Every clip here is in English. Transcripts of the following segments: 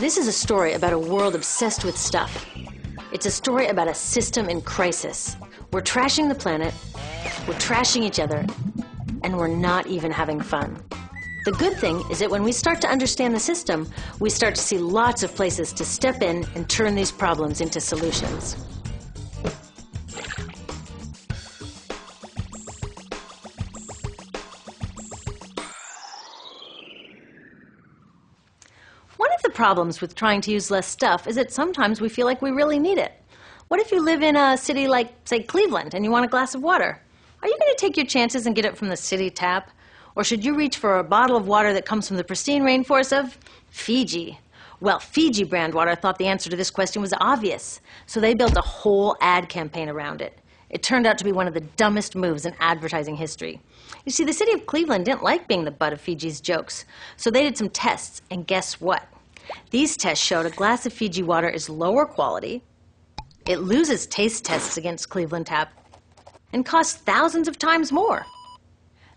This is a story about a world obsessed with stuff. It's a story about a system in crisis. We're trashing the planet, we're trashing each other, and we're not even having fun. The good thing is that when we start to understand the system, we start to see lots of places to step in and turn these problems into solutions. One of the problems with trying to use less stuff is that sometimes we feel like we really need it. What if you live in a city like, say, Cleveland, and you want a glass of water? Are you going to take your chances and get it from the city tap? Or should you reach for a bottle of water that comes from the pristine rainforest of Fiji? Well, Fiji brand water thought the answer to this question was obvious, so they built a whole ad campaign around it. It turned out to be one of the dumbest moves in advertising history. You see, the city of Cleveland didn't like being the butt of Fiji's jokes, so they did some tests, and guess what? These tests showed a glass of Fiji water is lower quality, it loses taste tests against Cleveland tap, and costs thousands of times more.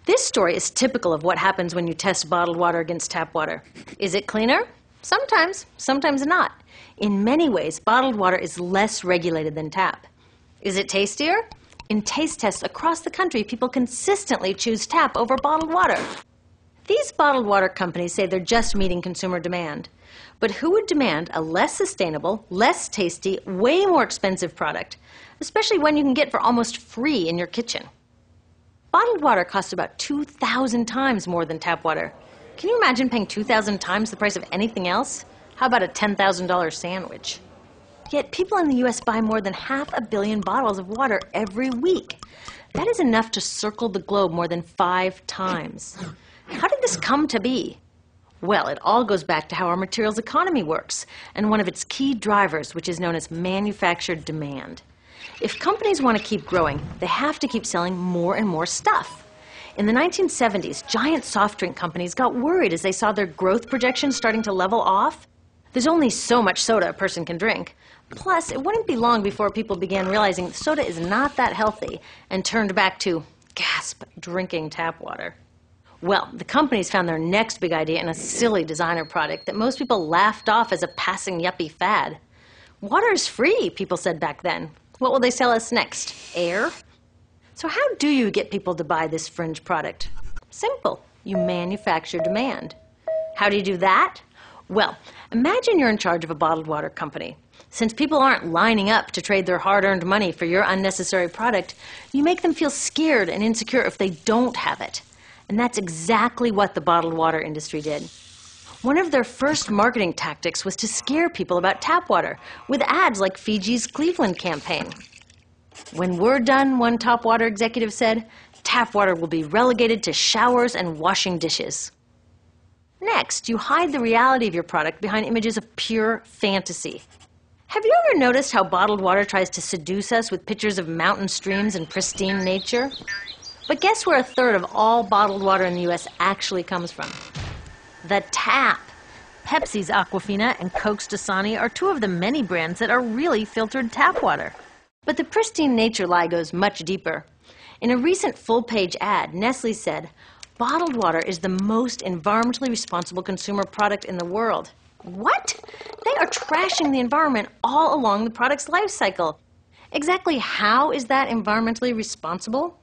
This story is typical of what happens when you test bottled water against tap water. Is it cleaner? Sometimes, sometimes not. In many ways, bottled water is less regulated than tap. Is it tastier? In taste tests across the country, people consistently choose tap over bottled water. These bottled water companies say they're just meeting consumer demand. But who would demand a less sustainable, less tasty, way more expensive product, especially one you can get for almost free in your kitchen? Bottled water costs about 2,000 times more than tap water. Can you imagine paying 2,000 times the price of anything else? How about a $10,000 sandwich? Yet people in the U.S. buy more than 500 million bottles of water every week. That is enough to circle the globe more than 5 times. How did this come to be? Well, it all goes back to how our materials economy works, and one of its key drivers, which is known as manufactured demand. If companies want to keep growing, they have to keep selling more and more stuff. In the 1970s, giant soft drink companies got worried as they saw their growth projections starting to level off. There's only so much soda a person can drink. Plus, it wouldn't be long before people began realizing soda is not that healthy and turned back to, gasp, drinking tap water. Well, the companies found their next big idea in a silly designer product that most people laughed off as a passing yuppie fad. Water is free, people said back then. What will they sell us next? Air? So how do you get people to buy this fringe product? Simple. You manufacture demand. How do you do that? Well, imagine you're in charge of a bottled water company. Since people aren't lining up to trade their hard-earned money for your unnecessary product, you make them feel scared and insecure if they don't have it. And that's exactly what the bottled water industry did. One of their first marketing tactics was to scare people about tap water with ads like Fiji's Cleveland campaign. When we're done, one top water executive said, tap water will be relegated to showers and washing dishes. Next, you hide the reality of your product behind images of pure fantasy. Have you ever noticed how bottled water tries to seduce us with pictures of mountain streams and pristine nature? But guess where 1/3 of all bottled water in the U.S. actually comes from? The tap. Pepsi's Aquafina and Coke's Dasani are 2 of the many brands that are really filtered tap water. But the pristine nature lie goes much deeper. In a recent full-page ad, Nestle said, bottled water is the most environmentally responsible consumer product in the world. What? They are trashing the environment all along the product's life cycle. Exactly how is that environmentally responsible?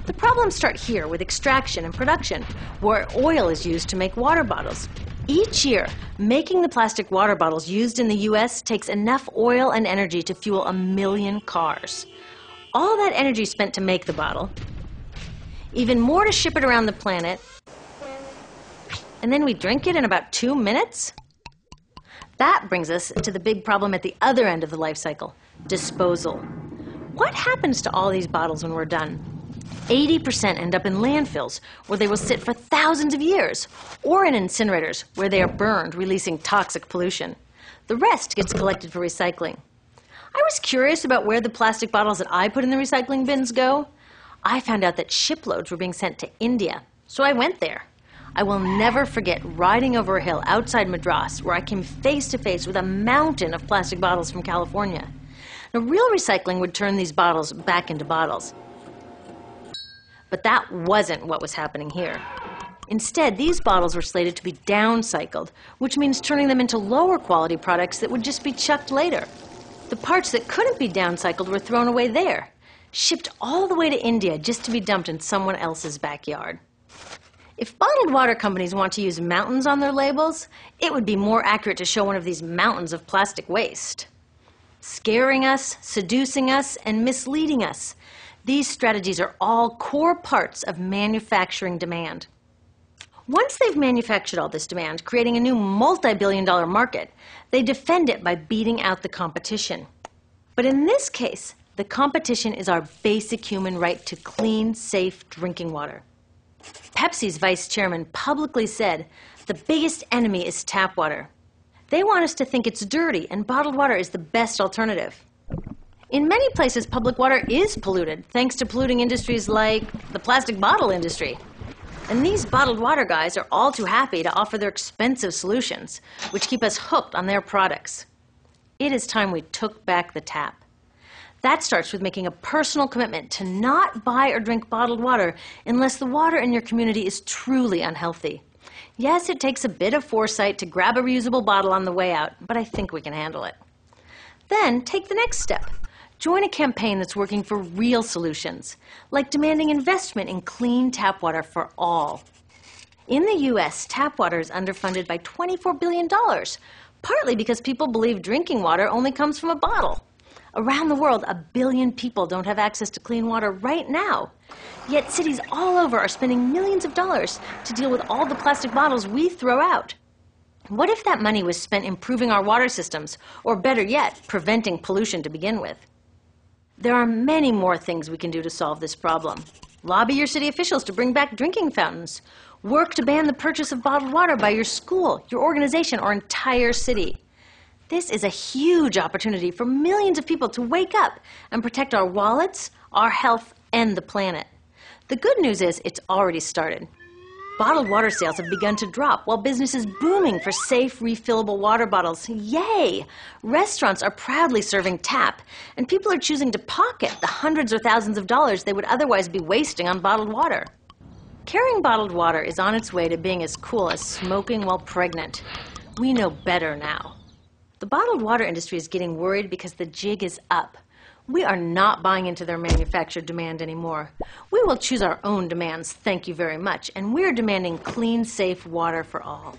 The problems start here with extraction and production, where oil is used to make water bottles. Each year, making the plastic water bottles used in the U.S. takes enough oil and energy to fuel 1 million cars. All that energy spent to make the bottle, even more to ship it around the planet, and then we drink it in about 2 minutes? That brings us to the big problem at the other end of the life cycle, disposal. What happens to all these bottles when we're done? 80% end up in landfills, where they will sit for thousands of years, or in incinerators, where they are burned, releasing toxic pollution. The rest gets collected for recycling. I was curious about where the plastic bottles that I put in the recycling bins go. I found out that shiploads were being sent to India, so I went there. I will never forget riding over a hill outside Madras, where I came face to face with a mountain of plastic bottles from California. Now, real recycling would turn these bottles back into bottles. But that wasn't what was happening here. Instead, these bottles were slated to be downcycled, which means turning them into lower quality products that would just be chucked later. The parts that couldn't be downcycled were thrown away there, shipped all the way to India just to be dumped in someone else's backyard. If bottled water companies want to use mountains on their labels, it would be more accurate to show one of these mountains of plastic waste. Scaring us, seducing us, and misleading us. These strategies are all core parts of manufacturing demand. Once they've manufactured all this demand, creating a new multi-billion-dollar market, they defend it by beating out the competition. But in this case, the competition is our basic human right to clean, safe drinking water. Pepsi's vice chairman publicly said, "The biggest enemy is tap water." They want us to think it's dirty and bottled water is the best alternative. In many places, public water is polluted, thanks to polluting industries like the plastic bottle industry. And these bottled water guys are all too happy to offer their expensive solutions, which keep us hooked on their products. It is time we took back the tap. That starts with making a personal commitment to not buy or drink bottled water unless the water in your community is truly unhealthy. Yes, it takes a bit of foresight to grab a reusable bottle on the way out, but I think we can handle it. Then take the next step. Join a campaign that's working for real solutions, like demanding investment in clean tap water for all. In the U.S., tap water is underfunded by $24 billion, partly because people believe drinking water only comes from a bottle. Around the world, 1 billion people don't have access to clean water right now. Yet cities all over are spending millions of dollars to deal with all the plastic bottles we throw out. What if that money was spent improving our water systems, or better yet, preventing pollution to begin with? There are many more things we can do to solve this problem. Lobby your city officials to bring back drinking fountains. Work to ban the purchase of bottled water by your school, your organization, or entire city. This is a huge opportunity for millions of people to wake up and protect our wallets, our health, and the planet. The good news is it's already started. Bottled water sales have begun to drop while business is booming for safe, refillable water bottles. Yay! Restaurants are proudly serving tap, and people are choosing to pocket the hundreds or thousands of dollars they would otherwise be wasting on bottled water. Carrying bottled water is on its way to being as cool as smoking while pregnant. We know better now. The bottled water industry is getting worried because the jig is up. We are not buying into their manufactured demand anymore. We will choose our own demands, thank you very much, and we're demanding clean, safe water for all.